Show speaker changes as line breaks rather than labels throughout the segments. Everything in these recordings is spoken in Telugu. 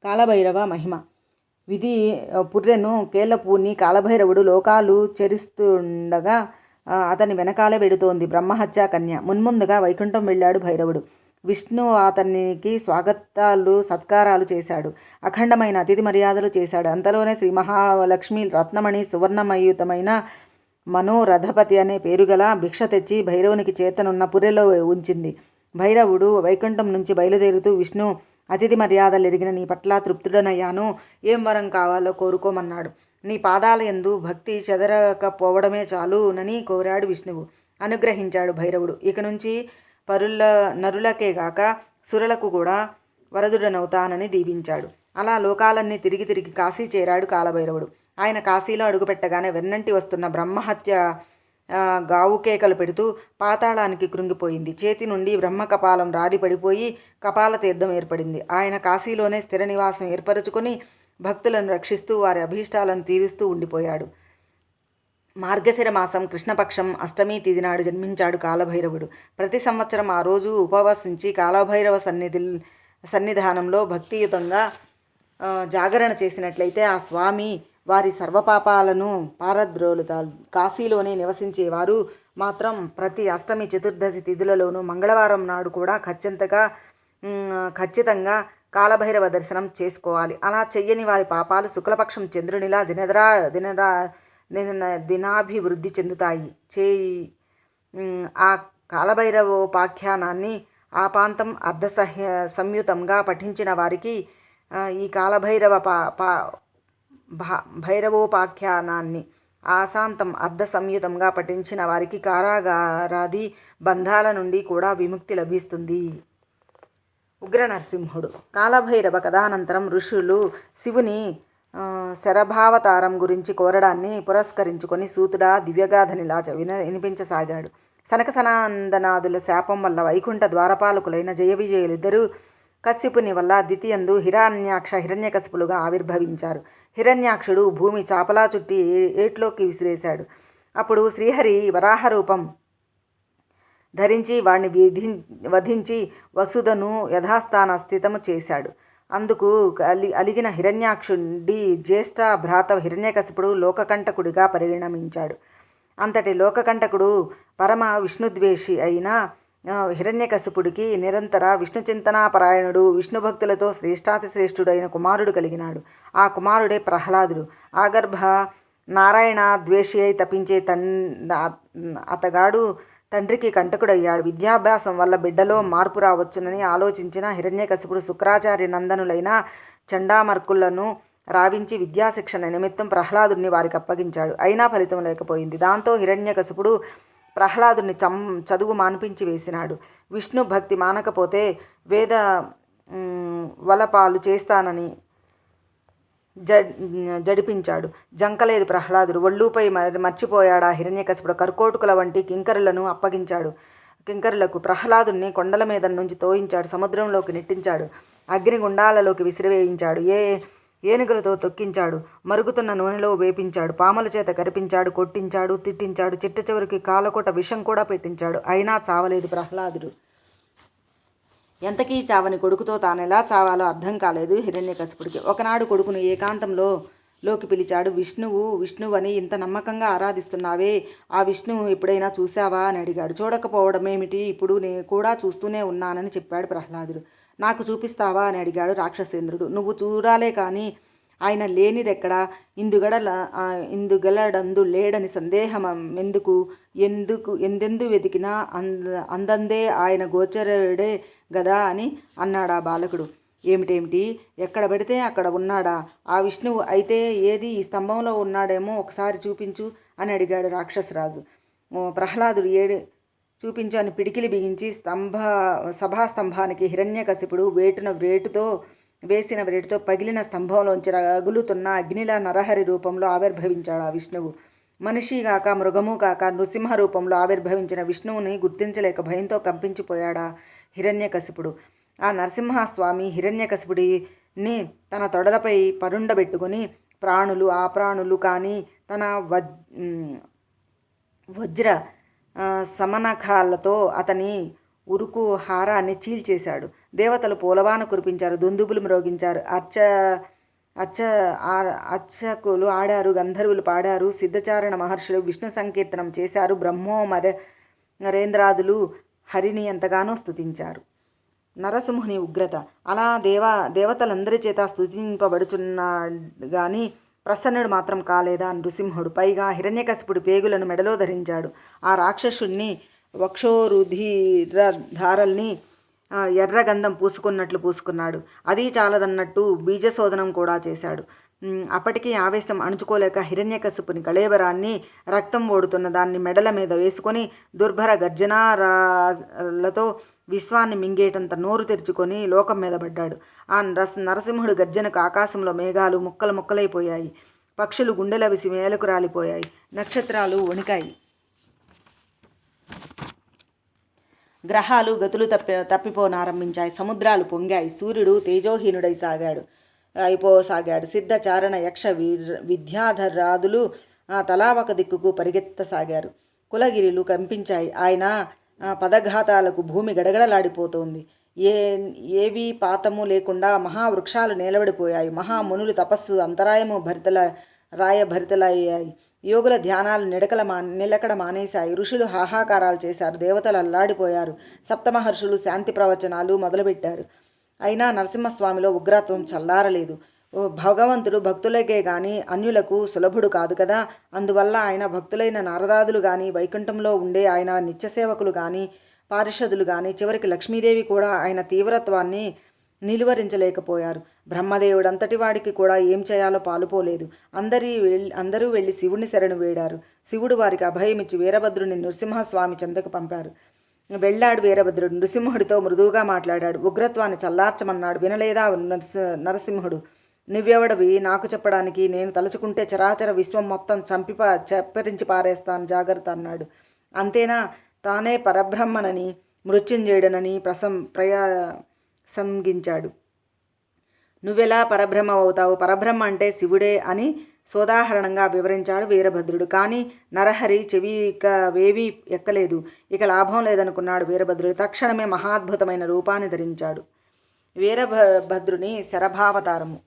కాలభైరవ మహిమ. విధి పుర్రెను కేళ్ళపూని కాలభైరవుడు లోకాలు చెరిస్తుండగా అతని వెనకాలే వెడుతోంది బ్రహ్మహత్యా కన్య. మున్ముందుగా వైకుంఠం వెళ్ళాడు భైరవుడు. విష్ణు అతనికి స్వాగతాలు సత్కారాలు చేశాడు. అఖండమైన అతిథి మర్యాదలు చేశాడు. అంతలోనే శ్రీ మహాలక్ష్మి రత్నమణి సువర్ణమయుతమైన మనోరథపతి అనే పేరుగల భిక్ష తెచ్చి భైరవునికి చేతనున్న పుర్రెలో ఉంచింది. భైరవుడు వైకుంఠం నుంచి బయలుదేరుతూ విష్ణు అతిథి మర్యాదలు ఎరిగిన నీ పట్ల తృప్తుడనయ్యాను, ఏం వరం కావాలో కోరుకోమన్నాడు. నీ పాదాల యందు భక్తి చెదరకపోవడమే చాలునని కోరాడు విష్ణువు. అనుగ్రహించాడు భైరవుడు. ఇక నుంచి నరులకే గాక సురులకు కూడా వరదుడనవుతానని దీవించాడు. అలా లోకాలన్నీ తిరిగి తిరిగి కాశీ చేరాడు కాలభైరవుడు. ఆయన కాశీలో అడుగుపెట్టగానే వెన్నంటి వస్తున్న బ్రహ్మహత్య గావుకేకలు పెడుతూ పాతాళానికి కృంగిపోయింది. చేతి నుండి బ్రహ్మకపాలం రాలి పడిపోయి కపాల తీర్థం ఏర్పడింది. ఆయన కాశీలోనే స్థిర నివాసం ఏర్పరచుకొని భక్తులను రక్షిస్తూ వారి అభీష్టాలను తీరుస్తూ ఉండిపోయాడు. మార్గశిర మాసం కృష్ణపక్షం అష్టమి తిథి నాడు జన్మించాడు కాలభైరవుడు. ప్రతి సంవత్సరం ఆ రోజు ఉపవసించి కాలభైరవ సన్నిధానంలో భక్తియుతంగా జాగరణ చేసినట్లయితే ఆ స్వామి వారి సర్వపాపాలను పారద్రోలుతారు. కాశీలోనే నివసించేవారు మాత్రం ప్రతి అష్టమి చతుర్దశి తిథులలోనూ మంగళవారం నాడు కూడా ఖచ్చితంగా కాలభైరవ దర్శనం చేసుకోవాలి. అలా చెయ్యని వారి పాపాలు శుక్లపక్షం చంద్రునిలా దినాభివృద్ధి చెందుతాయి. ఆ కాలభైరవోపాఖ్యానాన్ని ఆపాంతం అర్ధ సంయుతంగా పఠించిన వారికి ఈ కాలభైరవ భైరవోపాఖ్యానాన్ని ఆశాంతం అర్ధ సంయుతంగా పఠించిన వారికి కారాగారాది బంధాల నుండి కూడా విముక్తి లభిస్తుంది. ఉగ్ర నరసింహుడు. కాలభైరవ కథానంతరం ఋషులు శివుని శరభావతారం గురించి కోరడాన్ని పురస్కరించుకొని సూతుడా దివ్యగాథనిలా వినిపించసాగాడు. సనకసనందనాదుల శాపం వల్ల వైకుంఠ ద్వారపాలకులైన జయ విజయులిద్దరూ కశ్యపుని వల్ల ద్వితీయందు హిరణ్యాక్ష హిరణ్యకశిపులుగా ఆవిర్భవించారు. హిరణ్యాక్షుడు భూమి చాపలా చుట్టి ఏట్లోకి విసిరేశాడు. అప్పుడు శ్రీహరి వరాహ రూపం ధరించి వాణ్ణి వధించి వసుధను యథాస్థాన స్థితము చేశాడు. అందుకు అలిగిన హిరణ్యాక్షుడి జ్యేష్ఠ భ్రాత హిరణ్యకశిపుడు లోకకంటకుడిగా పరిణమించాడు. అంతటి లోకకంటకుడు పరమ విష్ణుద్వేషి అయిన హిరణ్యకశిపుడికి నిరంతర విష్ణు చింతనాపరాయణుడు విష్ణుభక్తులతో శ్రేష్ఠాతిశ్రేష్ఠుడైన కుమారుడు కలిగినాడు. ఆ కుమారుడే ప్రహ్లాదుడు. ఆగర్భ నారాయణ ద్వేషి అయి తపించే అతగాడు తండ్రికి కంటకుడయ్యాడు. విద్యాభ్యాసం వల్ల బిడ్డలో మార్పు రావచ్చునని ఆలోచించిన హిరణ్యకశిపుడు శుక్రాచార్య నందనులైన చండామర్కులను రావించి విద్యాశిక్షణ నిమిత్తం ప్రహ్లాదుని వారికి అప్పగించాడు. అయినా ఫలితం లేకపోయింది. దాంతో హిరణ్యకశిపుడు ప్రహ్లాదుని చదువు మాన్పించి వేసినాడు. విష్ణు భక్తి మానకపోతే వేద వలపాలు చేస్తానని జడిపించాడు. జంకలేదు ప్రహ్లాదుడు. ఒళ్ళుపై మర్చిపోయాడా హిరణ్యకశిపుడు. కర్కోటుకుల వంటి కింకరులను అప్పగించాడు. కింకరులకు ప్రహ్లాదుని కొండల మీద నుంచి తోయించాడు. సముద్రంలోకి నెట్టించాడు. అగ్నిగుండాలలోకి విసిరివేయించాడు. ఏనుగులతో తొక్కించాడు. మరుగుతున్న నూనెలో వేపించాడు. పాముల చేత కరిపించాడు. కొట్టించాడు, తిట్టించాడు. చిట్ట చివరికి కాలకోట విషం కూడా పెట్టించాడు. అయినా చావలేదు ప్రహ్లాదుడు. ఎంతకీ చావని కొడుకుతో తానెలా చావాలో అర్థం కాలేదు హిరణ్యకశిపుడికి. ఒకనాడు కొడుకును ఏకాంతంలోకి పిలిచాడు. విష్ణువని ఇంత నమ్మకంగా ఆరాధిస్తున్నావే, ఆ విష్ణువు ఎప్పుడైనా చూశావా అని అడిగాడు. చూడకపోవడమేమిటి, ఇప్పుడు నేను కూడా చూస్తూనే ఉన్నానని చెప్పాడు ప్రహ్లాదుడు. నాకు చూపిస్తావా అని అడిగాడు రాక్షసేంద్రుడు. నువ్వు చూడాలే కానీ ఆయన లేనిదెక్కడా, ఇందుగలడందు లేడని సందేహం ఎందెందు వెతికినా అందందే ఆయన గోచరుడే గదా అని అన్నాడా బాలకుడు. ఏమిటేమిటి, ఎక్కడ పెడితే అక్కడ ఉన్నాడా ఆ విష్ణువు? అయితే ఏది ఈ స్తంభంలో ఉన్నాడేమో ఒకసారి చూపించు అని అడిగాడు రాక్షసరాజు. ప్రహ్లాదుడు చూపించు అని పిడికిలి బిగించి సభాస్తంభానికి హిరణ్యకశిపుడు వేసిన వేటుతో పగిలిన స్తంభంలోంచి రగులుతున్న అగ్నిలా నరహరి రూపంలో ఆవిర్భవించాడు ఆ విష్ణువు. మనిషి కాక మృగము కాక నృసింహ రూపంలో ఆవిర్భవించిన విష్ణువుని గుర్తించలేక భయంతో కంపించిపోయాడా హిరణ్యకశిపుడు. ఆ నరసింహస్వామి హిరణ్యకశిపుడిని తన తొడలపై పరుండబెట్టుకుని ప్రాణులు కానీ తన వజ్ర సమనఖాలతో అతని ఉరుకు హారాన్ని చీల్చేశాడు. దేవతలు పూలవాన కురిపించారు, దుందుబులు మ్రోగించారు, అర్చకులు ఆడారు, గంధర్వులు పాడారు, సిద్ధచారణ మహర్షులు విష్ణు సంకీర్తనం చేశారు, నరేంద్రాదులు హరిని ఎంతగానో స్తుతించారు. నరసింహుని ఉగ్రత. అలా దేవతలందరి చేత స్తుతింపబడుచున్నాడు గాని ప్రసన్నుడు మాత్రం కాలేదా నృసింహుడు. పైగా హిరణ్యకశిపుడి పేగులను మెడలో ధరించాడు. ఆ రాక్షసుణ్ణి వక్షోరుధిరధారల్ని ఎర్రగంధం పూసుకున్నట్లు పూసుకున్నాడు. అది చాలదన్నట్టు బీజశోధనం కూడా చేశాడు. అప్పటికీ ఆవేశం అణుచుకోలేక హిరణ్యకశిపుని కళేబరాన్ని, రక్తం ఓడుతున్న దాన్ని మెడల మీద వేసుకొని దుర్భర గర్జనాలతో విశ్వాన్ని మింగేటంత నోరు తెరుచుకొని లోకం మీద పడ్డాడు. ఆ నరసింహుడు గర్జనకు ఆకాశంలో మేఘాలు ముక్కలు ముక్కలైపోయాయి, పక్షులు గుండెలవిసి మేలకు రాలిపోయాయి, నక్షత్రాలు వణికాయి, గ్రహాలు గతులు తప్పిపోనారంభించాయి, సముద్రాలు పొంగాయి, సూర్యుడు అయిపోసాగాడు. సిద్ధ చారణ యక్ష విద్యాధరాదులు తలా ఒక దిక్కుకు పరిగెత్తసాగారు. కులగిరిలు కంపించాయి. ఆయన పదఘాతాలకు భూమి గడగడలాడిపోతోంది. ఏవీ పాతము లేకుండా మహావృక్షాలు నేలబడిపోయాయి. మహామునులు తపస్సు అంతరాయము భరితలయ్యాయి. యోగుల ధ్యానాలు నిలకడ మానేశాయి. ఋషులు హాహాకారాలు చేశారు. దేవతలు అల్లాడిపోయారు. సప్తమహర్షులు శాంతి ప్రవచనాలు మొదలుపెట్టారు. అయినా నరసింహస్వామిలో ఉగ్రత్వం చల్లారలేదు. భగవంతుడు భక్తులకే గాని అన్యులకు సులభుడు కాదు కదా. అందువల్ల ఆయన భక్తులైన నారదాదులు గాని, వైకుంఠంలో ఉండే ఆయన నిత్యసేవకులు గాని, పారిషదులు గాని, చివరికి లక్ష్మీదేవి కూడా ఆయన తీవ్రత్వాన్ని నిలువరించలేకపోయారు. బ్రహ్మదేవుడంతటి వాడికి కూడా ఏం చేయాలో పాలుపోలేదు. అందరూ వెళ్ళి శివుడిని శరణు వేడారు. శివుడు వారికి అభయమిచ్చి వీరభద్రుని నృసింహస్వామి చెంతకు పంపారు. వెళ్ళాడు వీరభద్రుడు. నృసింహుడితో మృదువుగా మాట్లాడాడు. ఉగ్రత్వాన్ని చల్లార్చమన్నాడు. వినలేదా నరసింహుడు? నువ్వెవడవి నాకు చెప్పడానికి? నేను తలుచుకుంటే చరాచర విశ్వం మొత్తం చప్పరించి పారేస్తాను, జాగ్రత్త అన్నాడు. అంతేనా? తానే పరబ్రహ్మనని మృత్యుంజయుడనని ప్రసంగించాడు. నువ్వెలా పరబ్రహ్మ అవుతావు? పరబ్రహ్మ అంటే శివుడే అని సోదాహరణంగా వివరించాడు వీరభద్రుడు. కానీ నరహరి చెవివేవీ ఎక్కలేదు. ఇక లాభం లేదనుకున్నాడు వీరభద్రుడు. తక్షణమే మహాద్భుతమైన రూపాన్ని ధరించాడు. వీరభద్రుని శరభావతారము.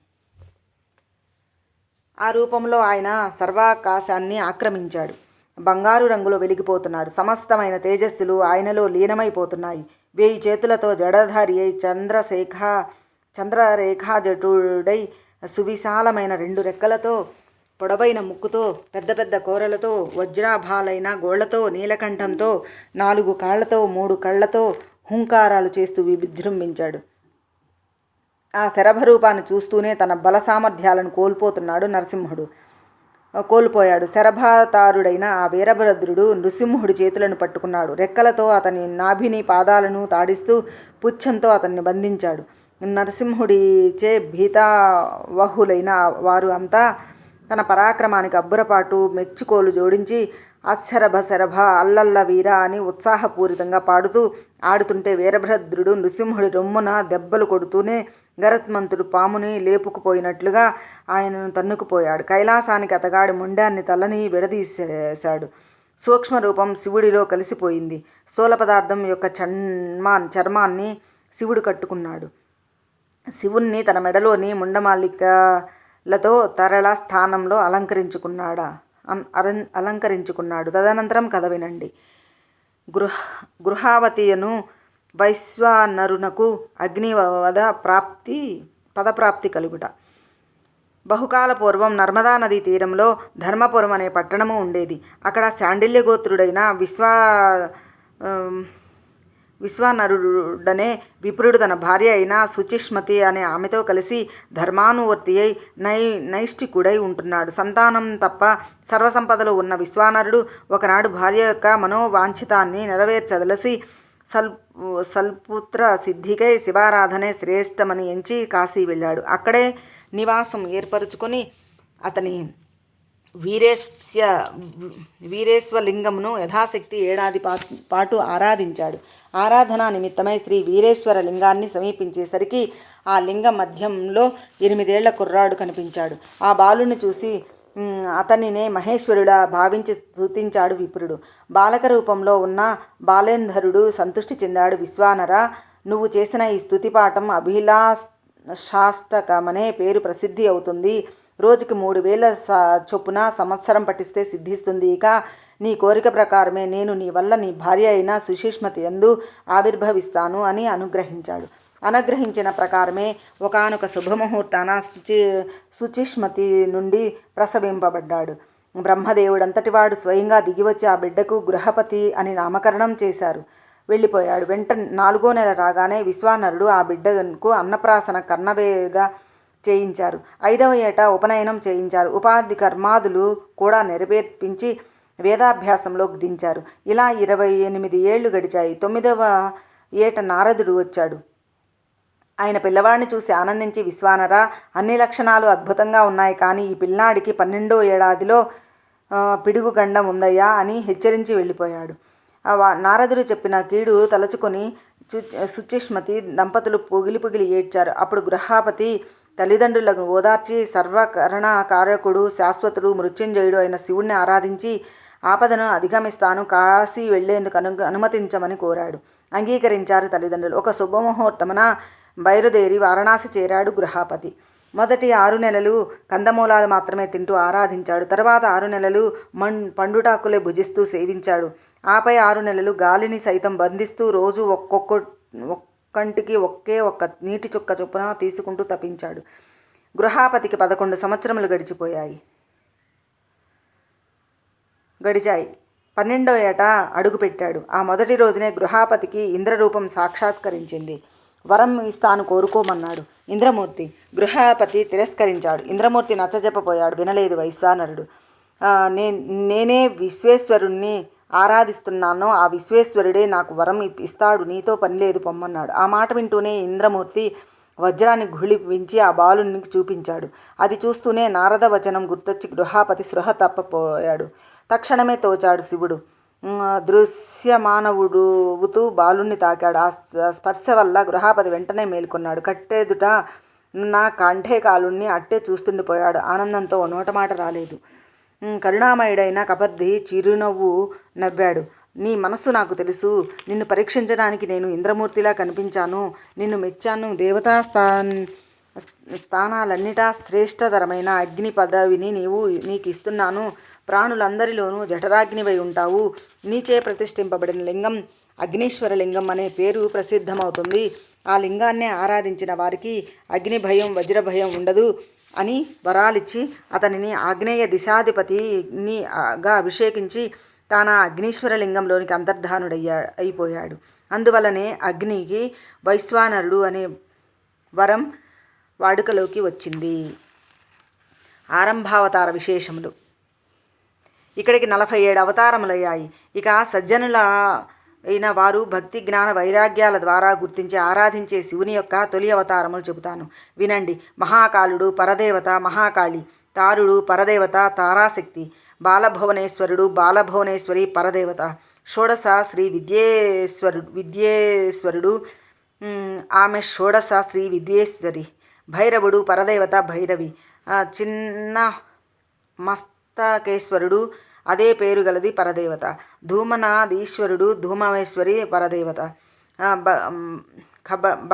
ఆ రూపంలో ఆయన సర్వాకాశాన్ని ఆక్రమించాడు. బంగారు రంగులో వెలిగిపోతున్నాడు. సమస్తమైన తేజస్సులు ఆయనలో లీనమైపోతున్నాయి. 1000 చేతులతో జడధారి అయి చంద్రరేఖాజటుడై సువిశాలమైన 2 రెక్కలతో, పొడవైన ముక్కుతో, పెద్ద పెద్ద కోరలతో, వజ్రాభాలైన గోళ్లతో, నీలకంఠంతో, 4 కాళ్లతో, 3 కళ్లతో హుంకారాలు చేస్తూ విజృంభించాడు. ఆ శరభరూపాన్ని చూస్తూనే తన బల సామర్థ్యాలను కోల్పోయాడు. శరభాతారుడైన ఆ వీరభద్రుడు నృసింహుడి చేతులను పట్టుకున్నాడు. రెక్కలతో అతని నాభిని, పాదాలను తాడిస్తూ పుచ్ఛంతో అతన్ని బంధించాడు. నరసింహుడిచే భీతావహులైన వారు అంతా తన పరాక్రమానికి అబ్బురపాటు మెచ్చుకోలు జోడించి అశరభ శరభ అల్లల్ల వీర అని ఉత్సాహపూరితంగా పాడుతూ ఆడుతుంటే వీరభద్రుడు నృసింహుడి రొమ్మున దెబ్బలు కొడుతూనే గరత్మంతుడు పాముని లేపుకుపోయినట్లుగా ఆయనను తన్నుకుపోయాడు. కైలాసానికి అతగాడి మొండాన్ని తలని విడదీశాడు. సూక్ష్మరూపం శివుడిలో కలిసిపోయింది. స్థూల పదార్థం యొక్క చర్మాన్ని శివుడు కట్టుకున్నాడు. శివుణ్ణి తన మెడలోని ముండమాలికలతో తరళ స్థానంలో అలంకరించుకున్నాడు. తదనంతరం కథ వినండి. గృహావతియను వైశ్వానరునకు అగ్నివద పదప్రాప్తి కలుగుట. బహుకాల పూర్వం నర్మదా నదీ తీరంలో ధర్మపురం అనే పట్టణము ఉండేది. అక్కడ శాండిల్యగోత్రుడైన విశ్వానరుడనే విప్రుడు తన భార్య అయిన శుచిష్మతి అనే ఆమెతో కలిసి ధర్మానువర్తి అయి నైష్ఠికుడై ఉంటున్నాడు. సంతానం తప్ప సర్వసంపదలు ఉన్న విశ్వానరుడు ఒకనాడు భార్య యొక్క మనోవాంఛితాన్ని నెరవేర్చదలసి సల్పుత్ర సిద్ధికై శివారాధనే శ్రేష్టమని ఎంచి కాశీ వెళ్ళాడు. అక్కడే నివాసం ఏర్పరచుకొని అతని వీరేశ్వలింగమును యథాశక్తి 1 ఏడాది పాటు ఆరాధించాడు. ఆరాధనా నిమిత్తమై శ్రీ వీరేశ్వర లింగాన్ని సమీపించేసరికి ఆ లింగ మధ్యంలో 8 ఏళ్ల కుర్రాడు కనిపించాడు. ఆ బాలుని చూసి అతనినే మహేశ్వరుడా భావించి స్తుతించాడు విప్రుడు. బాలక రూపంలో ఉన్న బాలేంధరుడు సంతృష్టి చెందాడు. విశ్వానర, నువ్వు చేసిన ఈ స్తుతిపాఠం అభిలాషాష్టకమనే పేరు ప్రసిద్ధి అవుతుంది. రోజుకి 3000 చొప్పున సంవత్సరం పఠిస్తే సిద్ధిస్తుంది. ఇక నీ కోరిక ప్రకారమే నేను నీ వల్ల నీ భార్య అయిన సుశీష్మతి యందు ఆవిర్భవిస్తాను అని అనుగ్రహించాడు. అనుగ్రహించిన ప్రకారమే ఒకానొక శుభముహూర్తాన సుచిష్మతి నుండి ప్రసవింపబడ్డాడు. బ్రహ్మదేవుడంతటివాడు స్వయంగా దిగివచ్చి ఆ బిడ్డకు గృహపతి అని నామకరణం చేశారు. వెళ్ళిపోయాడు. వెంట 4వ నెల రాగానే విశ్వానరుడు ఆ బిడ్డకు అన్నప్రాసన కర్ణవేద చేయించారు. 5వ ఏట ఉపనయనం చేయించారు. ఉపాధి కర్మాదులు కూడా నెరవేర్పించి వేదాభ్యాసంలోకి దించారు. ఇలా 28 ఏళ్లు గడిచాయి. 9వ ఏట నారదుడు వచ్చాడు. ఆయన పిల్లవాడిని చూసి ఆనందించి, విశ్వానర, అన్ని లక్షణాలు అద్భుతంగా ఉన్నాయి, కానీ ఈ పిల్లాడికి 12వ ఏడాదిలో పిడుగుగండం ఉందయ్యా అని హెచ్చరించి వెళ్ళిపోయాడు. నారదుడు చెప్పిన కీడు తలచుకొని సుచిష్మతి దంపతులు పొగిలి ఏడ్చారు. అప్పుడు గృహపతి తల్లిదండ్రులకు ఓదార్చి సర్వకరణ కారకుడు, శాశ్వతుడు, మృత్యుంజయుడు అయిన శివుణ్ణి ఆరాధించి ఆపదను అధిగమిస్తాను, కాశీ వెళ్లేందుకు అనుమతించమని కోరాడు. అంగీకరించారు తల్లిదండ్రులు. ఒక శుభముహూర్తమున బయలుదేరి వారణాసి చేరాడు గృహపతి. మొదటి 6 నెలలు కందమూలాలు మాత్రమే తింటూ ఆరాధించాడు. తర్వాత 6 నెలలు పండుటాకులే భుజిస్తూ సేవించాడు. ఆపై 6 నెలలు గాలిని సైతం బంధిస్తూ రోజు ఒక్కంటికి ఒకే ఒక్క నీటి చుక్క చొప్పున తీసుకుంటూ తపించాడు. గృహపతికి 11 సంవత్సరములు గడిచాయి. 12వ ఏట అడుగుపెట్టాడు. ఆ మొదటి రోజునే గృహపతికి ఇంద్రరూపం సాక్షాత్కరించింది. వరం ఇస్తాను, కోరుకోమన్నాడు ఇంద్రమూర్తి. గృహపతి తిరస్కరించాడు. ఇంద్రమూర్తి నచ్చజెప్పపోయాడు. వినలేదు వైశ్వానరుడు. నేనే విశ్వేశ్వరుణ్ణి ఆరాధిస్తున్నానో ఆ విశ్వేశ్వరుడే నాకు వరం ఇస్తాడు, నీతో పనిలేదు, పొమ్మన్నాడు. ఆ మాట వింటూనే ఇంద్రమూర్తి వజ్రాన్ని గుళిపించి ఆ బాలుని చూపించాడు. అది చూస్తూనే నారద వచనం గుర్తొచ్చి గృహపతి స్పృహ తప్పపోయాడు. తక్షణమే తోచాడు శివుడు. దృశ్యమానవుడుతూ బాలుణ్ణి తాకాడు. ఆ స్పర్శ వల్ల గృహపతి వెంటనే మేల్కొన్నాడు. కట్టెదుట నా కంఠేకాలుణ్ణి అట్టే చూస్తుండిపోయాడు. ఆనందంతో నోటమాట రాలేదు. కరుణామయుడైన కపర్ది చిరునవ్వు నవ్వాడు. నీ మనస్సు నాకు తెలుసు. నిన్ను పరీక్షించడానికి నేను ఇంద్రమూర్తిలా కనిపించాను. నిన్ను మెచ్చాను. దేవతా స్థానాలన్నిటా శ్రేష్టతరమైన అగ్ని పదవిని నీకు ఇస్తున్నాను. ప్రాణులందరిలోనూ జఠరాగ్నివై ఉంటావు. నీచే ప్రతిష్ఠింపబడిన లింగం అగ్నీశ్వర లింగం అనే పేరు ప్రసిద్ధమవుతుంది. ఆ లింగాన్నే ఆరాధించిన వారికి అగ్ని భయం, వజ్ర భయం ఉండదు అని వరాలిచ్చి అతనిని ఆగ్నేయ దిశాధిపతిగా అభిషేకించి తాను అగ్నీశ్వర లింగంలోనికి అయిపోయాడు. అందువలనే అగ్నికి వైశ్వానరుడు అనే వరం వాడుకలోకి వచ్చింది. ఆరంభావతార విశేషములు. ఇక్కడికి 47 అవతారములయ్యాయి. ఇక సజ్జనుల అయిన వారు భక్తి, జ్ఞాన, వైరాగ్యాల ద్వారా గుర్తించి ఆరాధించే శివుని యొక్క తొలి అవతారములు చెబుతాను, వినండి. మహాకాలుడు పరదేవత మహాకాళి, తారుడు పరదేవత తారాశక్తి, బాలభువనేశ్వరుడు బాలభువనేశ్వరి పరదేవత, షోడశ శ్రీ విద్యేశ్వరుడు ఆమె షోడశ శ్రీ విద్యేశ్వరి, భైరవుడు పరదేవత భైరవి, చిన్న మస్తకేశ్వరుడు అదే పేరు గలది పరదేవత, ధూమనాదీశ్వరుడు ధూమమేశ్వరి పరదేవత,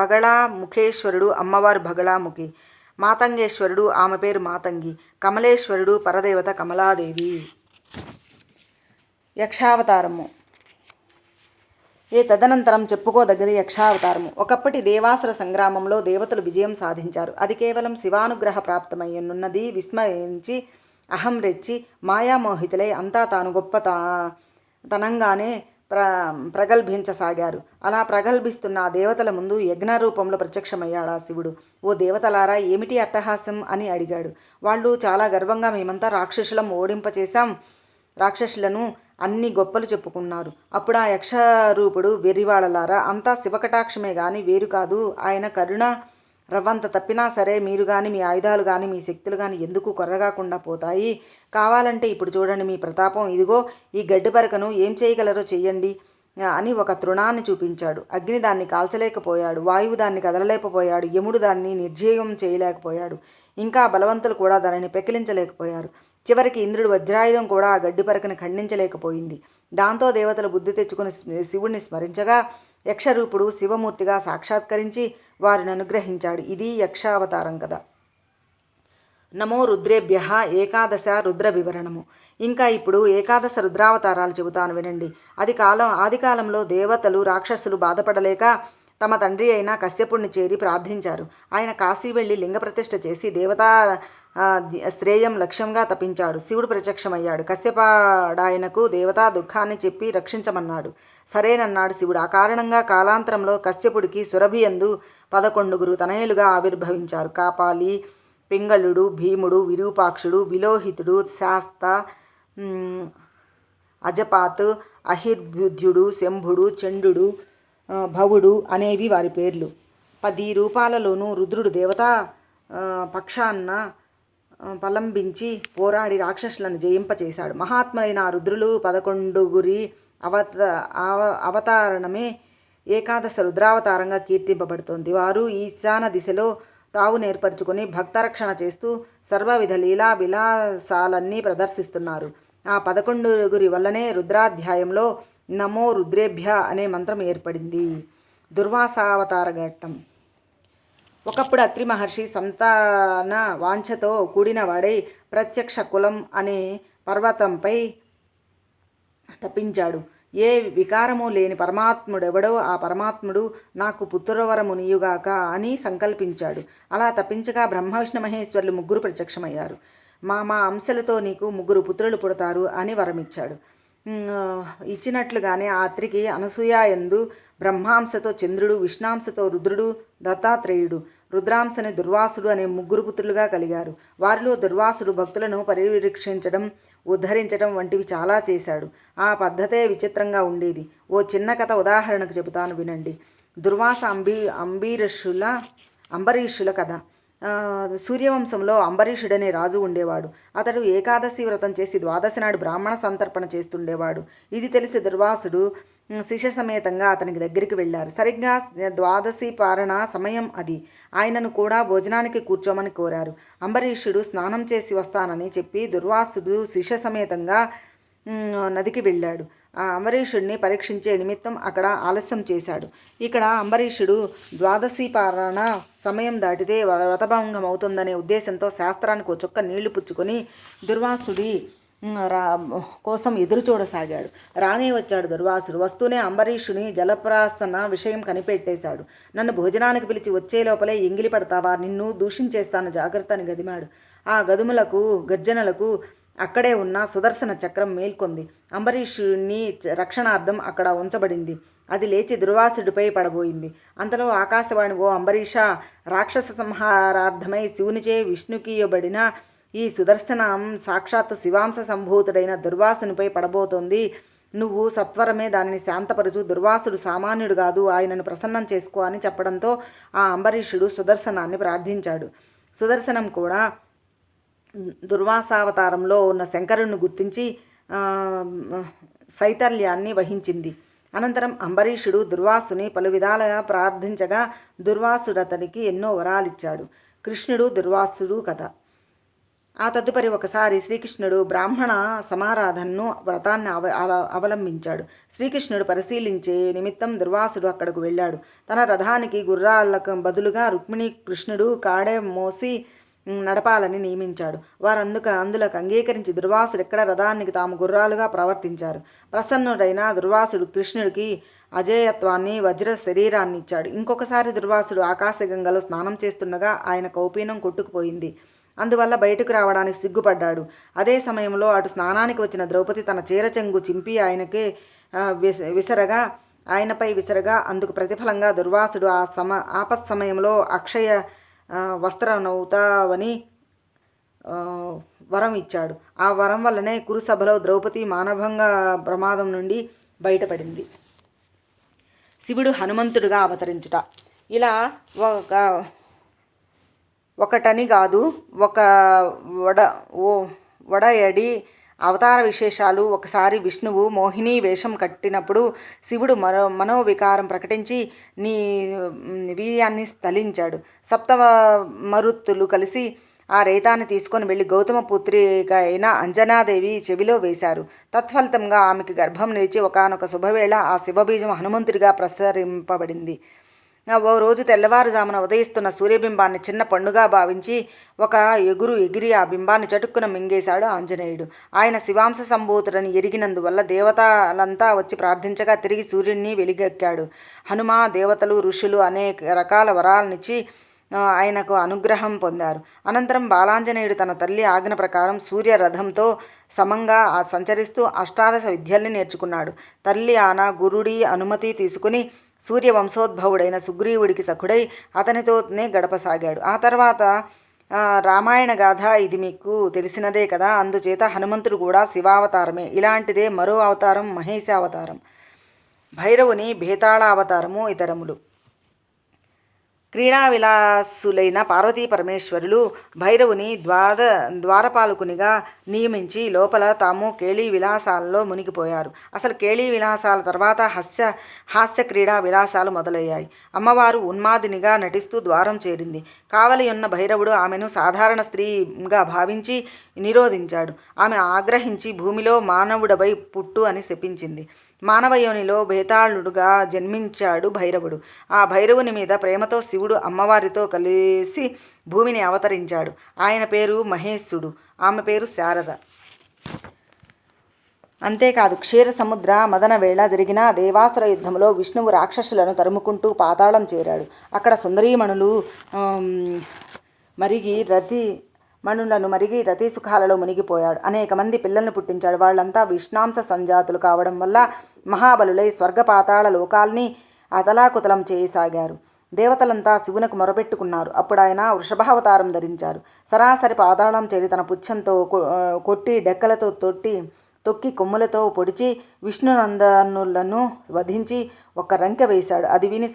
బగళాముఖేశ్వరుడు అమ్మవారు బగళాముఖి, మాతంగేశ్వరుడు ఆమె పేరు మాతంగి, కమలేశ్వరుడు పరదేవత కమలాదేవి. యక్షావతారము. తదనంతరం చెప్పుకోదగ్గది యక్షావతారము. ఒకప్పటి దేవాసుర సంగ్రామంలో దేవతలు విజయం సాధించారు. అది కేవలం శివానుగ్రహ ప్రాప్తమయ్యనున్నది విస్మరించి అహం రెచ్చి మాయామోహితులై అంతా తాను గొప్ప తనంగానే ప్రగల్భించసాగారు. అలా ప్రగల్భిస్తున్న ఆ దేవతల ముందు యజ్ఞ రూపంలో ప్రత్యక్షమయ్యాడు ఆ శివుడు. ఓ దేవతలారా, ఏమిటి అట్టహాసం అని అడిగాడు. వాళ్ళు చాలా గర్వంగా మేమంతా రాక్షసులం ఓడింపచేశాం, రాక్షసులను అన్ని గొప్పలు చెప్పుకున్నారు. అప్పుడు ఆ యక్షరూపుడు, వెర్రివాళ్ళలారా, అంతా శివకటాక్షమే గాని వేరు కాదు. ఆయన కరుణ రవ్వంత తప్పినా సరే మీరు కానీ మీ ఆయుధాలు కానీ మీ శక్తులు కానీ ఎందుకు కొర్రగాకుండా పోతాయి? కావాలంటే ఇప్పుడు చూడండి మీ ప్రతాపం. ఇదిగో ఈ గడ్డి పరకను ఏం చేయగలరో చెయ్యండి. అని ఒక తృణాన్ని చూపించాడు. అగ్ని దాన్ని కాల్చలేకపోయాడు, వాయువు దాన్ని కదలలేకపోయాడు, యముడు దాన్ని నిర్జీవం చేయలేకపోయాడు, ఇంకా బలవంతులు కూడా దానిని పెకిలించలేకపోయారు. చివరికి ఇంద్రుడు వజ్రాయుధం కూడా ఆ గడ్డి పరకను ఖండించలేకపోయింది. దాంతో దేవతలు బుద్ధి తెచ్చుకుని శివుణ్ణి స్మరించగా యక్షరూపుడు శివమూర్తిగా సాక్షాత్కరించి వారిని అనుగ్రహించాడు. ఇది యక్షావతారం కదా. నమో రుద్రేభ్య ఏకాదశ రుద్ర వివరణము. ఇంకా ఇప్పుడు ఏకాదశ రుద్రావతారాలు చెబుతాను వినండి. ఆదికాలంలో దేవతలు రాక్షసులు బాధపడలేక తమ తండ్రి అయిన కశ్యపుణ్ణి చేరి ప్రార్థించారు. ఆయన కాశీ వెళ్ళి లింగప్రతిష్ఠ చేసి దేవతా శ్రేయం లక్ష్యంగా తపించాడు. శివుడు ప్రత్యక్షమయ్యాడు. కశ్యపాడాయనకు దేవతా దుఃఖాన్ని చెప్పి రక్షించమన్నాడు. సరేనన్నాడు శివుడు. ఆ కారణంగా కాలాంతరంలో కశ్యపుడికి సురభియందు 11 తనయులుగా ఆవిర్భవించారు. కాపాలి, పింగళుడు, భీముడు, విరూపాక్షుడు, విలోహితుడు, శాస్త, అజపాత్, అహిర్బుద్ధ్యుడు, శంభుడు, చండుడు, భవుడు అనేవి వారి పేర్లు. 10 రూపాలలోనూ రుద్రుడు దేవతా పక్షాన్న పలంబించి పోరాడి రాక్షసులను జయింపచేశాడు. మహాత్ములైన ఆ రుద్రులు 11 అవతారణమే ఏకాదశ రుద్రావతారంగా కీర్తింపబడుతోంది. వారు ఈశాన దిశలో తావు నేర్పరచుకొని భక్తరక్షణ చేస్తూ సర్వవిధ లీలా విలాసాలన్నీ ప్రదర్శిస్తున్నారు. ఆ 11 వల్లనే రుద్రాధ్యాయంలో నమో రుద్రేభ్య అనే మంత్రం ఏర్పడింది. దుర్వాసావతార ఘట్టం. ఒకప్పుడు అత్రి మహర్షి సంతాన వాంఛతో కూడినవాడై ప్రత్యక్ష కులం అనే పర్వతంపై తప్పించాడు. ఏ వికారము లేని పరమాత్ముడెవడో ఆ పరమాత్ముడు నాకు పుత్రవరమునియుగాక అని సంకల్పించాడు. అలా తప్పించగా బ్రహ్మ విష్ణు మహేశ్వరులు 3 ప్రత్యక్షమయ్యారు. మా అంశలతో నీకు 3 పుత్రులు పుడతారు అని వరమిచ్చాడు. ఇచ్చినట్లుగానే ఆ అత్రికి అనసూయాయందు బ్రహ్మాంశతో చంద్రుడు, విష్ణాంశతో రుద్రుడు, దత్తాత్రేయుడు, రుద్రాంశని దుర్వాసుడు అనే 3 పుత్రులుగా కలిగారు. వారిలో దుర్వాసుడు భక్తులను పరిరక్షించడం, ఉద్ధరించడం వంటివి చాలా చేశాడు. ఆ పద్ధతే విచిత్రంగా ఉండేది. ఓ చిన్న కథ ఉదాహరణకు చెబుతాను వినండి. దుర్వాస అంబరీషుల కథ. సూర్యవంశంలో అంబరీషుడనే రాజు ఉండేవాడు. అతడు ఏకాదశి వ్రతం చేసి ద్వాదశి నాడు బ్రాహ్మణ సంతర్పణ చేస్తుండేవాడు. ఇది తెలిసి దుర్వాసుడు శిష్య సమేతంగా అతనికి దగ్గరికి వెళ్ళారు. సరిగ్గా ద్వాదశి పారణ సమయం అది. ఆయనను కూడా భోజనానికి కూర్చోమని కోరారు. అంబరీషుడు స్నానం చేసి వస్తానని చెప్పి దుర్వాసుడు శిష్య సమేతంగా నదికి వెళ్ళాడు. ఆ అంబరీషుడిని పరీక్షించే నిమిత్తం అక్కడ ఆలస్యం చేశాడు. ఇక్కడ అంబరీషుడు ద్వాదశి పారణ సమయం దాటితే వ్రతభంగం అవుతుందనే ఉద్దేశంతో శాస్త్రానికి ఒక చుక్క నీళ్లు పుచ్చుకొని దుర్వాసుడి కోసం ఎదురు చూడసాగాడు. రానే వచ్చాడు దుర్వాసుడు. వస్తూనే అంబరీషుని జలప్రాసన విషయం కనిపెట్టేశాడు. నన్ను భోజనానికి పిలిచి వచ్చే లోపలే ఎంగిలి పడతావా, నిన్ను దూషించేస్తాను జాగ్రత్త అని గదిమాడు. ఆ గదుములకు గర్జనలకు అక్కడే ఉన్న సుదర్శన చక్రం మేల్కొంది. అంబరీషుని రక్షణార్థం అక్కడ ఉంచబడింది. అది లేచి దుర్వాసుడిపై పడబోయింది. అంతలో ఆకాశవాణి, ఓ అంబరీష, రాక్షస సంహారార్థమై శివునిచే విష్ణుకీయబడిన ఈ సుదర్శనం సాక్షాత్తు శివాంశ సంభూతుడైన దుర్వాసునిపై పడబోతోంది. నువ్వు సత్వరమే దానిని శాంతపరుచు. దుర్వాసుడు సామాన్యుడు కాదు, ఆయనను ప్రసన్నం చేసుకో అని చెప్పడంతో ఆ అంబరీషుడు సుదర్శనాన్ని ప్రార్థించాడు. సుదర్శనం కూడా దుర్వాసావతారంలో ఉన్న శంకరుణ్ణి గుర్తించి శైథల్యాన్ని వహించింది. అనంతరం అంబరీషుడు దుర్వాసుని పలు విధాలుగా ప్రార్థించగా దుర్వాసుడు అతనికి ఎన్నో వరాలిచ్చాడు. కృష్ణుడు దుర్వాసుడు కథ. ఆ తదుపరి ఒకసారి శ్రీకృష్ణుడు బ్రాహ్మణ సమారాధనను వ్రతాన్ని అవలంబించాడు. శ్రీకృష్ణుడు పరిశీలించే నిమిత్తం దుర్వాసుడు అక్కడకు వెళ్ళాడు. తన రథానికి గుర్రాలకు బదులుగా రుక్మిణి కృష్ణుడు కాడే మోసి నడపాలని నియమించాడు. అందులకు అంగీకరించి దుర్వాసుడు ఎక్కడ రథానికి తాము గుర్రాలుగా ప్రవర్తించారు. ప్రసన్నుడైన దుర్వాసుడు కృష్ణుడికి అజేయత్వాన్ని, వజ్ర శరీరాన్ని ఇచ్చాడు. ఇంకొకసారి దుర్వాసుడు ఆకాశగంగలో స్నానం చేస్తుండగా ఆయన కౌపీనం కొట్టుకుపోయింది. అందువల్ల బయటకు రావడానికి సిగ్గుపడ్డాడు. అదే సమయంలో అటు స్నానానికి వచ్చిన ద్రౌపది తన చీర చెంగు చింపి ఆయనపై విసరగా అందుకు ప్రతిఫలంగా దుర్వాసుడు ఆపత్ సమయంలో అక్షయ వస్త్రనౌతావని వరం ఇచ్చాడు. ఆ వరం వల్లనే కురుసభలో ద్రౌపది మానభంగ ప్రమాదం నుండి బయటపడింది. శివుడు హనుమంతుడిగా అవతరించుట. ఇలా ఒకటని కాదు, వడయడి అవతార విశేషాలు. ఒకసారి విష్ణువు మోహిని వేషం కట్టినప్పుడు శివుడు మనోవికారం ప్రకటించి నీ వీర్యాన్ని స్థలించాడు. సప్త మరుత్తులు కలిసి ఆ రైతాన్ని తీసుకొని వెళ్ళి గౌతమ పుత్రిక అయిన అంజనాదేవి చెవిలో వేశారు. తత్ఫలితంగా ఆమెకి గర్భం నిలిచి ఒకానొక శుభవేళ ఆ శివబీజం హనుమంతుడిగా ప్రసరింపబడింది. ఓ రోజు తెల్లవారుజామున ఉదయిస్తున్న సూర్యబింబాన్ని చిన్న పండుగ భావించి ఒక ఎగిరి ఆ బింబాన్ని చటుక్కున మింగేశాడు ఆంజనేయుడు. ఆయన శివాంశ సంభూతుడని ఎరిగినందువల్ల దేవతలంతా వచ్చి ప్రార్థించగా తిరిగి సూర్యుడిని వెలిగెక్కాడు. హనుమ, దేవతలు, ఋషులు అనేక రకాల వరాలనిచ్చి ఆయనకు అనుగ్రహం పొందారు. అనంతరం బాలాంజనేయుడు తన తల్లి ఆజ్ఞ ప్రకారం సూర్యరథంతో సమంగా సంచరిస్తూ అష్టాదశ విద్యల్ని నేర్చుకున్నాడు. తల్లి ఆన గురుడి అనుమతి తీసుకుని సూర్యవంశోద్భవుడైన సుగ్రీవుడికి సఖుడై అతనితోనే గడపసాగాడు. ఆ తర్వాత రామాయణ గాథ ఇది మీకు తెలిసినదే కదా. అందుచేత హనుమంతుడు కూడా శివావతారమే. ఇలాంటిదే మరో అవతారం మహేశావతారం, భైరవుని భేతాళ అవతారము ఇతరములు. క్రీడా విలాసులైన పార్వతీ పరమేశ్వరులు భైరవుని ద్వారపాలకునిగా నియమించి లోపల తాము కేళీ విలాసాలలో మునిగిపోయారు. అసలు కేళీ విలాసాల తర్వాత హాస్య క్రీడా విలాసాలు మొదలయ్యాయి. అమ్మవారు ఉన్మాదినిగా నటిస్తూ ద్వారం చేరింది. కావలి ఉన్న భైరవుడు ఆమెను సాధారణ స్త్రీగా భావించి నిరోధించాడు. ఆమె ఆగ్రహించి భూమిలో మానవుడవై పుట్టు అని శపించింది. మానవయోనిలో భేతాళుడుగా జన్మించాడు భైరవుడు. ఆ భైరవుని మీద ప్రేమతో శివుడు అమ్మవారితో కలిసి భూమిని అవతరించాడు. ఆయన పేరు మహేశుడు, ఆమె పేరు శారద. అంతేకాదు క్షీర సముద్ర మదన వేళ జరిగిన దేవాసుర యుద్ధంలో విష్ణువు రాక్షసులను తరుముకుంటూ పాతాళం చేరాడు. అక్కడ సుందరీమణులు మరిగి రతి సుఖాలలో మునిగిపోయాడు. అనేక మంది పిల్లలను పుట్టించాడు. వాళ్ళంతా విష్ణాంశ సంజాతులు కావడం వల్ల మహాబలులై స్వర్గ పాతాళ లోకాల్ని అతలాకుతలం చేయసాగారు. దేవతలంతా శివునకు మొరపెట్టుకున్నారు. అప్పుడు ఆయన వృషభావతారం ధరించారు. సరాసరి పాతాళం చేరి తన పుచ్చంతో కొట్టి డెక్కలతో తొక్కి కొమ్ములతో పొడిచి విష్ణునందనులను వధించి ఒక రంకె వేశాడు. అది విని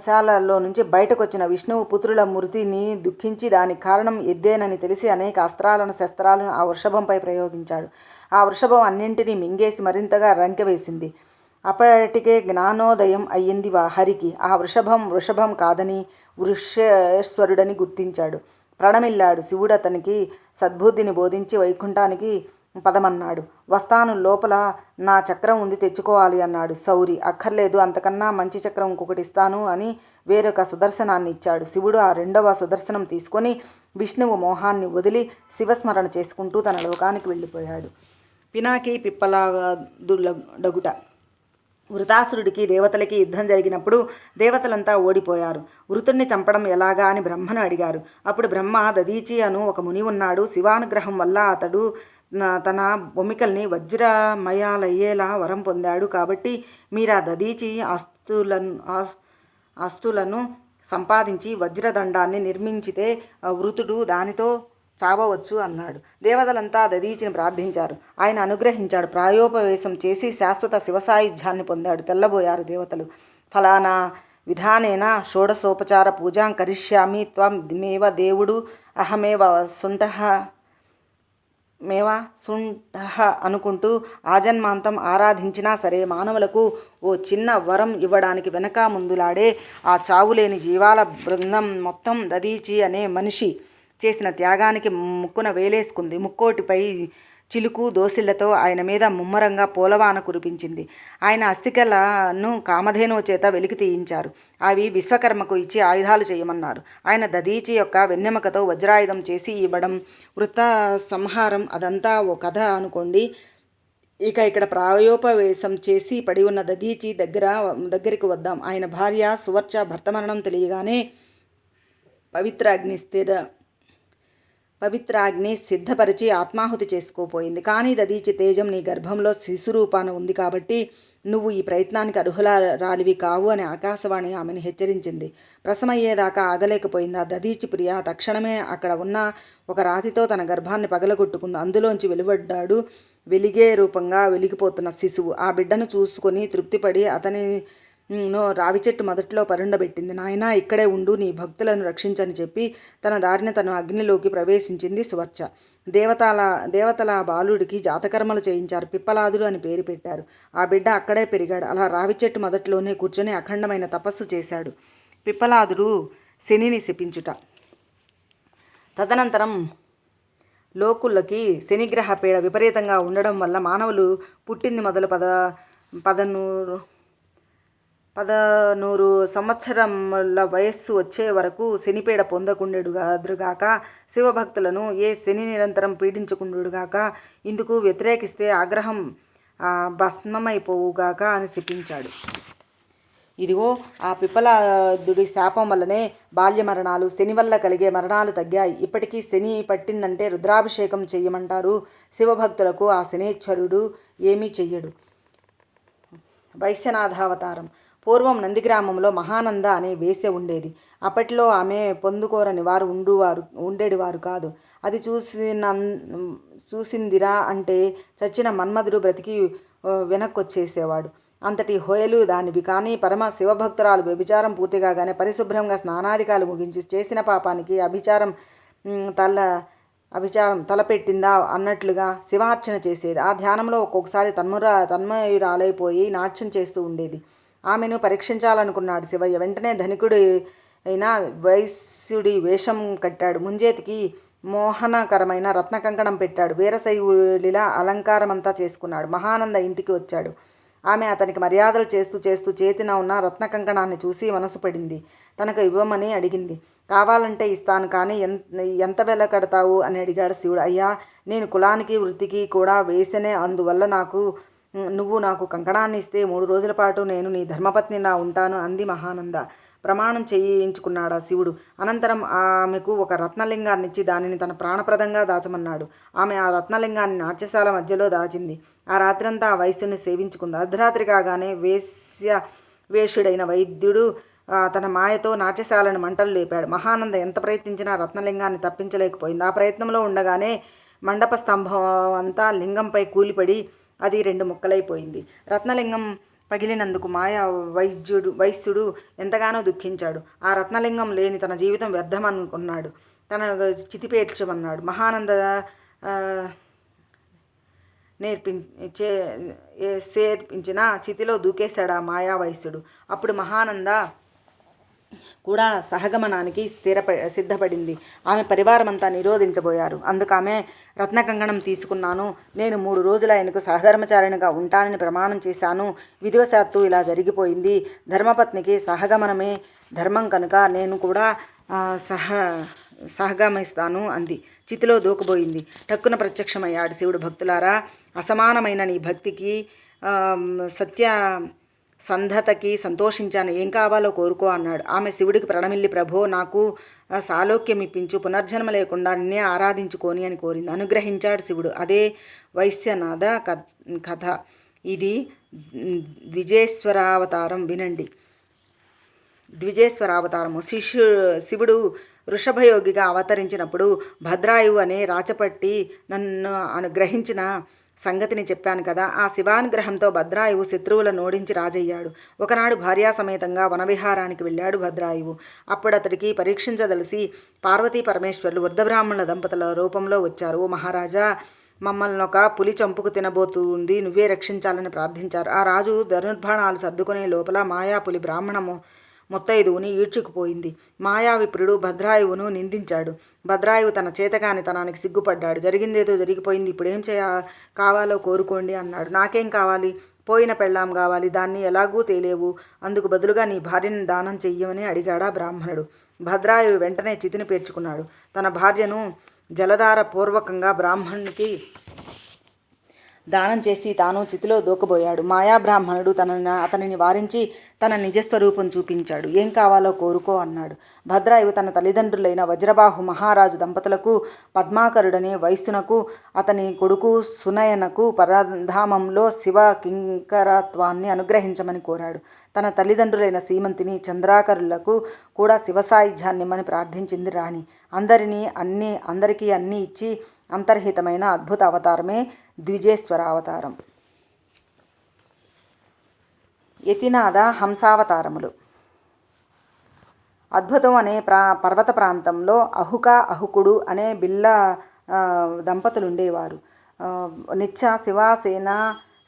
శాలలో నుంచి బయటకు వచ్చిన విష్ణువు పుత్రుల మృతిని దుఃఖించి దానికి కారణం ఎద్దేనని తెలిసి అనేక అస్త్రాలను శస్త్రాలను ఆ వృషభంపై ప్రయోగించాడు. ఆ వృషభం అన్నింటినీ మింగేసి మరింతగా రంకె వేసింది. అప్పటికే జ్ఞానోదయం అయ్యింది హరికి. ఆ వృషభం కాదని వృషేశ్వరుడని గుర్తించాడు. ప్రణమిల్లాడు. శివుడు అతనికి సద్బుద్ధిని బోధించి వైకుంఠానికి పదమన్నాడు. వస్తాను, లోపల నా చక్రం ఉంది, తెచ్చుకోవాలి అన్నాడు. సౌరి అక్కర్లేదు, అంతకన్నా మంచి చక్రం ఇంకొకటి ఇస్తాను అని వేరొక సుదర్శనాన్ని ఇచ్చాడు. శివుడు ఆ రెండవ సుదర్శనం తీసుకొని విష్ణువు మోహాన్ని వదిలి శివస్మరణ చేసుకుంటూ తన లోకానికి వెళ్ళిపోయాడు. పినాకి పిప్పలాదుడగుట. వృతాసురుడికి దేవతలకి యుద్ధం జరిగినప్పుడు దేవతలంతా ఓడిపోయారు. వృతుణ్ణి చంపడం ఎలాగా అని బ్రహ్మను అడిగారు. అప్పుడు బ్రహ్మ, దదీచి అను ఒక ముని ఉన్నాడు. శివానుగ్రహం వల్ల అతడు తన బొమ్మికల్ని వజ్రమయాలయ్యేలా వరం పొందాడు. కాబట్టి మీరు ఆ దదీచి ఆస్తులను సంపాదించి వజ్రదండాన్ని నిర్మించితే వృతుడు దానితో చావవచ్చు అన్నాడు. దేవతలంతా దదీచిని ప్రార్థించారు. ఆయన అనుగ్రహించాడు. ప్రాయోపవేశం చేసి శాశ్వత శివసాయుధ్యాన్ని పొందాడు. తెల్లబోయారు దేవతలు. ఫలానా విధానేన షోడశోపచార పూజాం కరిష్యామి త్వమేవ దేవుడు అహమేవ సుంఠః అనుకుంటూ ఆజన్మాంతం ఆరాధించినా సరే మానవులకు ఓ చిన్న వరం ఇవ్వడానికి వెనక ముందులాడే ఆ చావులేని జీవాల బృందం మొత్తం దదీచి అనే మనిషి చేసిన త్యాగానికి ముక్కున వేలేసుకుంది. ముక్కోటిపై చిలుకు దోసిళ్లతో ఆయన మీద ముమ్మరంగా పూలవాన కురిపించింది. ఆయన అస్థికలను కామధేనువు చేత వెలికి తీయించారు. అవి విశ్వకర్మకు ఇచ్చి ఆయుధాలు చేయమన్నారు. ఆయన దదీచి యొక్క వెన్నెముకతో వజ్రాయుధం చేసి ఇవ్వడం, వృత్త సంహారం, అదంతా ఓ కథ అనుకోండి. ఇక ఇక్కడ ప్రాయోపవేశం చేసి పడి ఉన్న దదీచి దగ్గరికి వద్దాం. ఆయన భార్య సువర్చ భర్త మరణం తెలియగానే పవిత్రాగ్ని సిద్ధపరిచి ఆత్మాహుతి చేసుకోపోయింది. కానీ దదీచి తేజం నీ గర్భంలో శిశురూపాన ఉంది కాబట్టి నువ్వు ఈ ప్రయత్నానికి అర్హురాలివి కావు అని ఆకాశవాణి ఆమెను హెచ్చరించింది. ప్రసమయ్యేదాకా ఆగలేకపోయింది ఆ దదీచి ప్రియ. తక్షణమే అక్కడ ఉన్న ఒక రాతితో తన గర్భాన్ని పగలగొట్టుకుంది. అందులోంచి వెలువడ్డాడు వెలిగే రూపంగా వెలిగిపోతున్న శిశువు. ఆ బిడ్డను చూసుకొని తృప్తిపడి అతని రావి చెట్టు మొదట్లో పరుండబెట్టింది. నాయనా ఇక్కడే ఉండు, నీ భక్తులను రక్షించని చెప్పి తన దారిన తను అగ్నిలోకి ప్రవేశించింది సువర్చ. దేవతల బాలుడికి జాతకర్మలు చేయించారు. పిప్పలాదుడు అని పేరు పెట్టారు. ఆ బిడ్డ అక్కడే పెరిగాడు. అలా రావి చెట్టు మొదట్లోనే కూర్చొని అఖండమైన తపస్సు చేశాడు. పిప్పలాదుడు శనిని శపించుట. తదనంతరం లోకులకి శనిగ్రహ పీడ విపరీతంగా ఉండడం వల్ల మానవులు పుట్టింది మొదలు 1100 సంవత్సరముల వయస్సు వచ్చే వరకు శనిపీడ పొందకుండెడుగాక, శివభక్తులను ఏ శని నిరంతరం పీడించకుండుగాక, ఇందుకు వ్యతిరేకిస్తే ఆగ్రహం భస్మమైపోవుగాక అని శపించాడు. ఇదిగో ఆ పిప్పలాదుడి శాపం వల్లనే బాల్య మరణాలు, శని వల్ల కలిగే మరణాలు తగ్గాయి. ఇప్పటికీ శని పట్టిందంటే రుద్రాభిషేకం చెయ్యమంటారు. శివభక్తులకు ఆ శనీశ్వరుడు ఏమీ చెయ్యడు. వైశ్యనాథావతారం. పూర్వం నందిగ్రామంలో మహానంద అనే వేశ్య ఉండేది. అప్పట్లో ఆమె పొందుకోరని వారు ఉండేవారు కాదు. అది చూసిందిరా అంటే చచ్చిన మన్మధుడు బ్రతికి వెనక్కొచ్చేసేవాడు. అంతటి హోయలు దానివి. కానీ పరమ శివభక్తురాలు వ్యభిచారం పూర్తి కాగానే పరిశుభ్రంగా స్నానాధికాలు ముగించి చేసిన పాపానికి అభిచారం తలపెట్టిందా అన్నట్లుగా శివార్చన చేసేది. ఆ ధ్యానంలో ఒక్కొక్కసారి తన్మయురాలైపోయి నాట్యం చేస్తూ ఉండేది. ఆమెను పరీక్షించాలనుకున్నాడు శివయ్య. వెంటనే ధనికుడి అయిన వైశ్యుడి వేషం కట్టాడు. ముంజేతికి మోహనకరమైన రత్న కంకణం పెట్టాడు. వీరశైవుడిలా అలంకారమంతా చేసుకున్నాడు. మహానంద ఇంటికి వచ్చాడు. ఆమె అతనికి మర్యాదలు చేస్తూ చేతిన ఉన్న రత్న కంకణాన్ని చూసి మనసు పడింది. తనకు ఇవ్వమని అడిగింది. కావాలంటే ఇస్తాను, కానీ ఎంత వెల కడతావు అని అడిగాడు శివుడు. అయ్యా, నేను కులానికి వృత్తికి కూడా వేసనే, అందువల్ల నువ్వు నాకు కంకణాన్ని ఇస్తే 3 రోజుల పాటు నేను నీ ధర్మపత్నిలా ఉంటాను అంది మహానంద. ప్రమాణం చేయించుకున్నాడా శివుడు. అనంతరం ఆమెకు ఒక రత్నలింగాన్నిచ్చి దానిని తన ప్రాణప్రదంగా దాచమన్నాడు. ఆమె ఆ రత్నలింగాన్ని నాట్యశాల మధ్యలో దాచింది. ఆ రాత్రంతా ఆ వైశ్యుని సేవించుకుంది. అర్ధరాత్రి కాగానే వేశ్యుడైన వైద్యుడు తన మాయతో నాట్యశాలను మంటలు లేపాడు. మహానంద ఎంత ప్రయత్నించినా రత్నలింగాన్ని తప్పించలేకపోయింది. ఆ ప్రయత్నంలో ఉండగానే మండప స్తంభం అంతా లింగంపై కూలిపడి అది 2 ముక్కలైపోయింది. రత్నలింగం పగిలినందుకు వైశ్యుడు ఎంతగానో దుఃఖించాడు. ఆ రత్నలింగం లేని తన జీవితం వ్యర్థమనుకున్నాడు. తన చితిపేర్చమన్నాడు. మహానంద సేర్పించిన చితిలో దూకేశాడు ఆ మాయా వైశ్యుడు. అప్పుడు మహానంద కూడా సహగమనానికి సిద్ధపడింది. ఆమె పరివారమంతా నిరోధించబోయారు. అందుకు ఆమె రత్నకంకణం తీసుకున్నాను. నేను 3 రోజులు ఆయనకు సహధర్మచారిణిగా ఉంటానని ప్రమాణం చేశాను. విధివశాత్తు ఇలా జరిగిపోయింది. ధర్మపత్నికి సహగమనమే ధర్మం కనుక నేను కూడా సహగమిస్తాను అంది. చితిలో దూకబోయింది. టక్కున ప్రత్యక్షమయ్యాడు శివుడు. భక్తులారా, అసమానమైన నీ భక్తికి సత్య సంధతకి సంతోషించాను. ఏం కావాలో కోరుకో అన్నాడు. ఆమె శివుడికి ప్రణమిల్లి, ప్రభో, నాకు సాలోక్యం ఇప్పించు, పునర్జన్మ లేకుండా నిన్నే ఆరాధించుకోని అని కోరింది. అనుగ్రహించాడు శివుడు. అదే వైశ్యనాథ కథ. ఇది ద్విజేశ్వరావతారం. వినండి. ద్విజేశ్వరావతారము. శివుడు వృషభయోగిగా అవతరించినప్పుడు భద్రాయువు అనే రాచపట్టి నన్ను అనుగ్రహించిన సంగతిని చెప్పాను కదా. ఆ శివానుగ్రహంతో భద్రాయువు శత్రువులను ఓడించి రాజయ్యాడు. ఒకనాడు భార్యాసమేతంగా వనవిహారానికి వెళ్ళాడు భద్రాయువు. అప్పుడు అతడికి పరీక్షించదలిసి పార్వతీ పరమేశ్వరులు వృద్ధబ్రాహ్మణుల దంపతుల రూపంలో వచ్చారు. ఓ మహారాజా, మమ్మల్ని ఒక పులి చంపుకు తినబోతుంది, నువ్వే రక్షించాలని ప్రార్థించారు. ఆ రాజు ధనుర్బాణాలు సర్దుకునే లోపల మాయాపులి బ్రాహ్మణము ముత్తైదువుని ఈడ్చుకుపోయింది. మాయావిప్రుడు భద్రాయువును నిందించాడు. భద్రాయువు తన చేతకానితనానికి సిగ్గుపడ్డాడు. జరిగిందేదో జరిగిపోయింది, ఇప్పుడేం కావాలో కోరుకోండి అన్నాడు. నాకేం కావాలి? పోయిన పెళ్ళాం కావాలి. దాన్ని ఎలాగూ తేలేవు. అందుకు బదులుగా నీ భార్యను దానం చెయ్యమని అడిగాడా బ్రాహ్మణుడు. భద్రాయువు వెంటనే చితిని పేర్చుకున్నాడు. తన భార్యను జలధార పూర్వకంగా బ్రాహ్మణునికి దానం చేసి తాను చితిలో దూకబోయాడు. మాయాబ్రాహ్మణుడు అతనిని వారించి తన నిజస్వరూపం చూపించాడు. ఏం కావాలో కోరుకో అన్నాడు. భద్రాయువు తన తల్లిదండ్రులైన వజ్రబాహు మహారాజు దంపతులకు, పద్మాకరుడనే వైశ్యునకు, అతని కొడుకు సునయనకు పరధామంలో శివ కింకరత్వాన్ని అనుగ్రహించమని కోరాడు. తన తల్లిదండ్రులైన సీమంతిని, చంద్రాకరులకు కూడా శివసాయుధ్యాన్నిమ్మని ప్రార్థించింది రాణి. అందరికీ అన్నీ ఇచ్చి అంతర్హితమైన అద్భుత అవతారమే ద్విజేశ్వరావతారం. యతినాథ హంసావతారములు. అద్భుతం అనే పర్వత ప్రాంతంలో అహుక అహుకుడు అనే బిల్ల దంపతులుండేవారు. నిత్య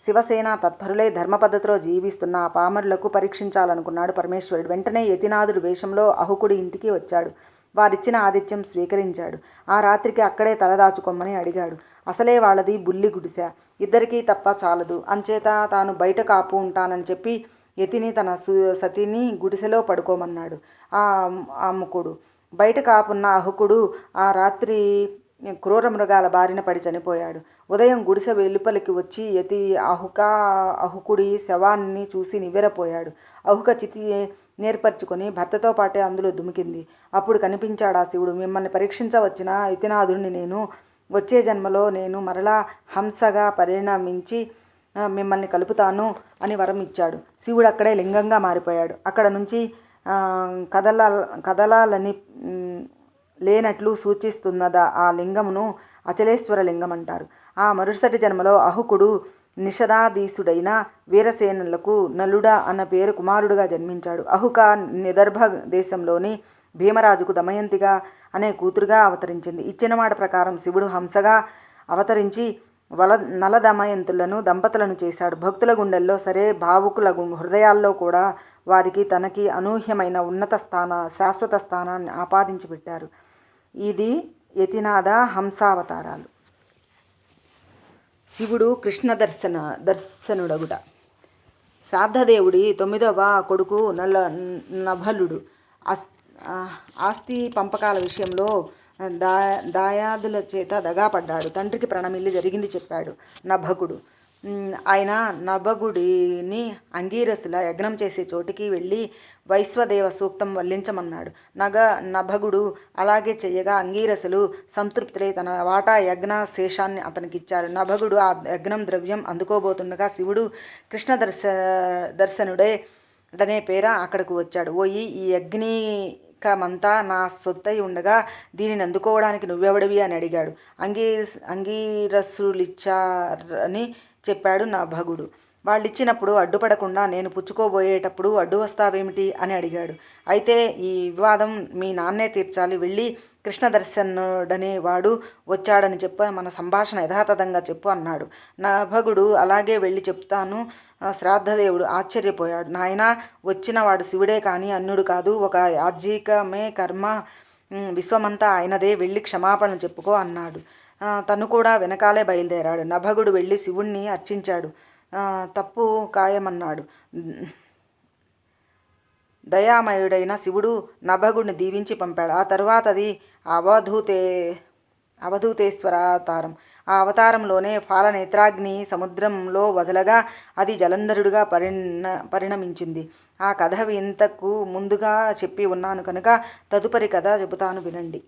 శివసేన తత్పరులై ధర్మ పద్ధతిలో జీవిస్తున్న ఆ పామరులకు పరీక్షించాలనుకున్నాడు పరమేశ్వరుడు. వెంటనే యతినాథుడు వేషంలో అహుకుడి ఇంటికి వచ్చాడు. వారిచ్చిన ఆతిథ్యం స్వీకరించాడు. ఆ రాత్రికి అక్కడే తలదాచుకోమని అడిగాడు. అసలే వాళ్ళది బుల్లి గుడిసె, ఇద్దరికీ తప్ప చాలదు. అంచేత తాను బయట కాపు ఉంటానని చెప్పి యతిని తన సతిని గుడిసెలో పడుకోమన్నాడు. ఆ ముకుడు బయట కాపున్న అహుకుడు ఆ రాత్రి క్రూర మృగాల బారిన పడి చనిపోయాడు. ఉదయం గుడిసె వెలుపలికి వచ్చి యతి అహుకుడి శవాన్ని చూసి నివ్వెరపోయాడు. అహుక చితి నేర్పరచుకొని భర్తతో పాటే అందులో దుమికింది. అప్పుడు కనిపించాడా శివుడు. మిమ్మల్ని పరీక్షించవచ్చిన యతినాథుడిని నేను. వచ్చే జన్మలో నేను మరలా హంసగా పరిణమించి మిమ్మల్ని కలుపుతాను అని వరం ఇచ్చాడు. శివుడు అక్కడే లింగంగా మారిపోయాడు. అక్కడ నుంచి కదలాలని లేనట్లు సూచిస్తున్నదా ఆ లింగమును అచలేశ్వర లింగం అంటారు. ఆ మరుసటి జన్మలో అహుకుడు నిషదాధీసుడైన వీరసేనులకు నలుడ అన్న పేరు కుమారుడుగా జన్మించాడు. అహుక నిదర్భ దేశంలోని భీమరాజుకు దమయంతిగా అనే కూతురుగా అవతరించింది. ఇచ్చిన మాట ప్రకారం శివుడు హంసగా అవతరించి నల దమయంతులను దంపతులను చేశాడు. భక్తుల గుండెల్లో సరే, భావుకుల హృదయాల్లో కూడా వారికి తనకి అనూహ్యమైన ఉన్నత శాశ్వత స్థానాన్ని ఆపాదించి పెట్టారు. ఇది యతినాథ హంసావతారాలు. శివుడు కృష్ణ దర్శనుడగుట. శ్రాద్ధదేవుడి 9వ కొడుకు నభలుడు ఆస్తి పంపకాల విషయంలో దాయాదుల చేత దగాపడ్డాడు. తండ్రికి ప్రణమిల్లి జరిగింది చెప్పాడు నభగుడు. ఆయన నభగుడిని అంగీరసుల యజ్ఞం చేసే చోటికి వెళ్ళి వైశ్వదేవ సూక్తం వల్లించమన్నాడు. నభగుడు అలాగే చెయ్యగా అంగీరసులు సంతృప్తులై తన వాటా యజ్ఞ శేషాన్ని అతనికిచ్చారు. నభగుడు ఆ యజ్ఞం ద్రవ్యం అందుకోబోతుండగా శివుడు కృష్ణ దర్శనుడే అనే పేర అక్కడకు వచ్చాడు. ఓయి, ఈ యజ్ఞికమంతా నా సొత్తై ఉండగా దీనిని అందుకోవడానికి నువ్వెవడివి అని అడిగాడు. అంగీరసులిచ్చారని చెప్పాడు నభగుడు. వాళ్ళిచ్చినప్పుడు అడ్డుపడకుండా నేను పుచ్చుకోబోయేటప్పుడు అడ్డు వస్తావేమిటి అని అడిగాడు. అయితే ఈ వివాదం మీ నాన్నే తీర్చాలి, వెళ్ళి కృష్ణదర్శనుడనే వాడు వచ్చాడని చెప్పు, మన సంభాషణ యథాతథంగా చెప్పు అన్నాడు. నభగుడు అలాగే వెళ్ళి చెప్తాను. శ్రాద్ధదేవుడు ఆశ్చర్యపోయాడు. నాయనా, వచ్చిన వాడు శివుడే కానీ అన్యుడు కాదు. ఒక యాజ్ఞికమే కర్మ, విశ్వమంతా ఆయనదే, వెళ్ళి క్షమాపణ చెప్పుకో అన్నాడు. తను కూడా వెనకాలే బయలుదేరాడు. నభగుడు వెళ్ళి శివుణ్ణి అర్చించాడు. తప్పు ఖాయమన్నాడు. దయామయుడైన శివుడు నభగుడిని దీవించి పంపాడు. ఆ తరువాతది అవధూతేశ్వర అవతారం. ఆ అవతారంలోనే ఫాలనేత్రాగ్ని సముద్రంలో వదలగా అది జలంధరుడుగా పరిణమించింది. ఆ కథ ఇంతకు ముందుగా చెప్పి ఉన్నాను కనుక తదుపరి కథ చెబుతాను వినండి.